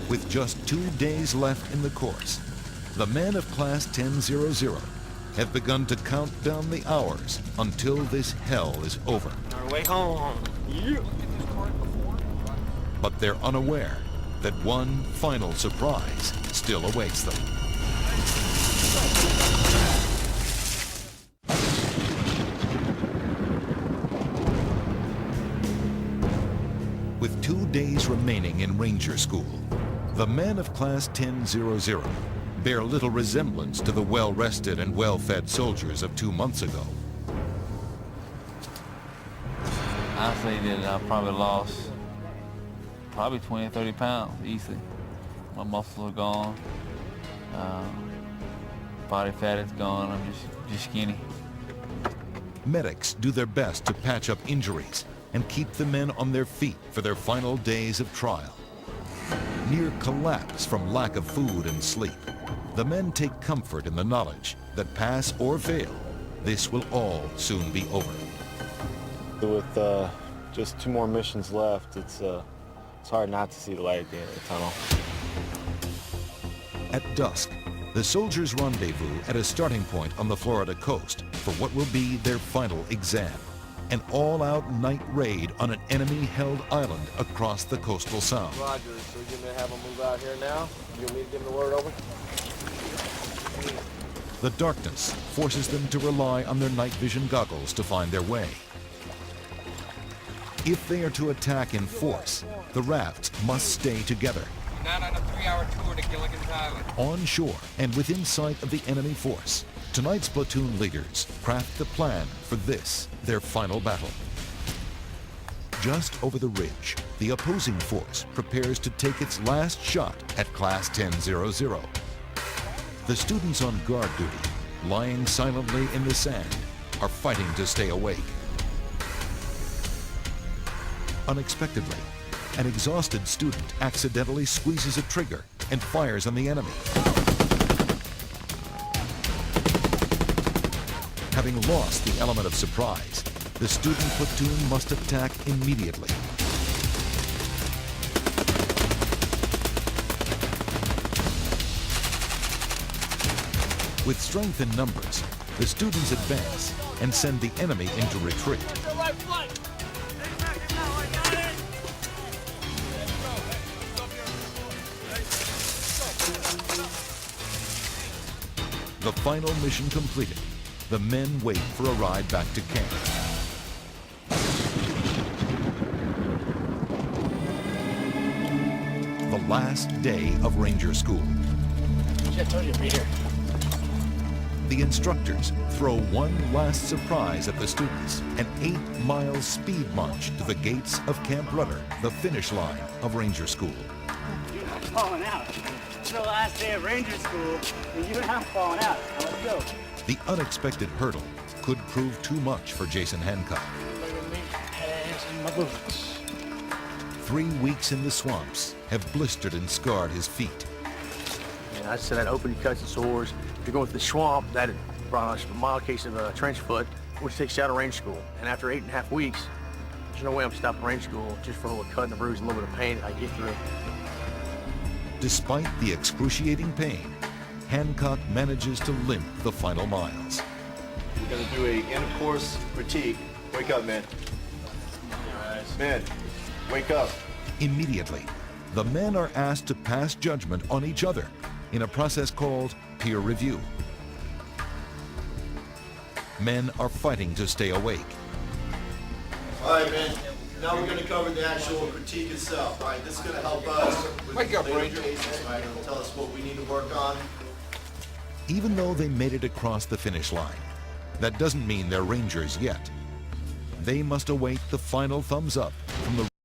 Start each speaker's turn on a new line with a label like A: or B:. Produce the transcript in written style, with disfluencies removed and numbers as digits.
A: With just 2 days left in the course, the men of Class 1000 have begun to count down the hours until this hell is over.
B: Our way home. Yeah.
A: But they're unaware that one final surprise still awaits them. With 2 days remaining in Ranger School, the men of Class 1000 bear little resemblance to the well-rested and well-fed soldiers of 2 months ago.
C: I say that I probably lost 20, 30 pounds easily. My muscles are gone. Body fat is gone. I'm just skinny.
A: Medics do their best to patch up injuries and keep the men on their feet for their final days of trial. Near collapse from lack of food and sleep, the men take comfort in the knowledge that pass or fail, this will all soon be over.
D: With just 2 more missions left, it's hard not to see the light at the end of the tunnel.
A: At dusk, the soldiers rendezvous at a starting point on the Florida coast for what will be their final exam. An all-out night raid on an enemy-held island across the coastal sound.
B: Roger, so you're gonna have them move out here now? You want me to give them the word over?
A: The darkness forces them to rely on their night vision goggles to find their way. If they are to attack in force, the rafts must stay together.
E: Not on a 3-hour tour to Gilligan's Island.
A: On shore and within sight of the enemy force, tonight's platoon leaders craft the plan for this, their final battle. Just over the ridge, the opposing force prepares to take its last shot at Class 1000. The students on guard duty, lying silently in the sand, are fighting to stay awake. Unexpectedly, an exhausted student accidentally squeezes a trigger and fires on the enemy. Having lost the element of surprise, the student platoon must attack immediately. With strength in numbers, the students advance and send the enemy into retreat. The final mission completed, the men wait for a ride back to camp. The last day of Ranger School.
B: I told you to be here.
A: The instructors throw one last surprise at the students, an 8-mile speed march to the gates of Camp Rudder, the finish line of Ranger School.
F: You're not falling out. It's the last day of Ranger School, and you're not falling out. Now let's go.
A: The unexpected hurdle could prove too much for Jason Hancock.
B: My boots.
D: 3 weeks in the swamps have blistered and scarred his feet.
B: Yeah, I said I'd open cuts and sores. If you're going through the swamp, that brought us a mild case of trench foot, which takes you out of range school. And after 8.5 weeks, there's no way I'm stopping range school just for a little cut and a bruise and a little bit of pain I get through.
A: Despite the excruciating pain, Hancock manages to limp the final miles.
G: We're gonna do a end-of-course critique. Wake up, man. Men, wake up.
A: Immediately, the men are asked to pass judgment on each other in a process called peer review. Men are fighting to stay awake.
G: All right, man. Now we're gonna cover the actual critique itself. All right, this is gonna help us with
E: Wake up,
G: later
E: Ranger.
G: cases, right? It'll tell us what we need to work on.
A: Even though they made it across the finish line, that doesn't mean they're Rangers yet. They must await the final thumbs up